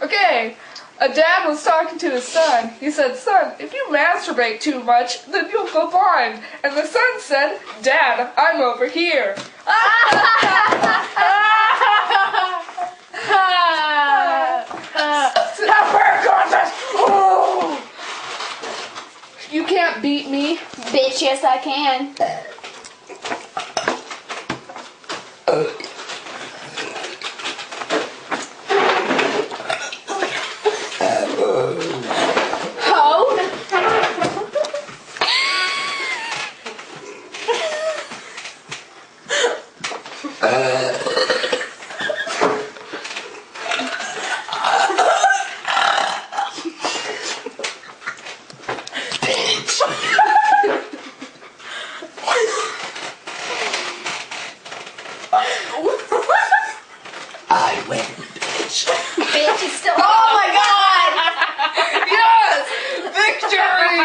Okay, a dad was talking to his son. He said, "Son, if you masturbate too much, then you'll go blind." And the son said, "Dad, I'm over here." Burping Contest! Oh! You can't beat me. Bitch, yes I can. I win, bitch. Bitch is still. Oh my god! Yes! Victory!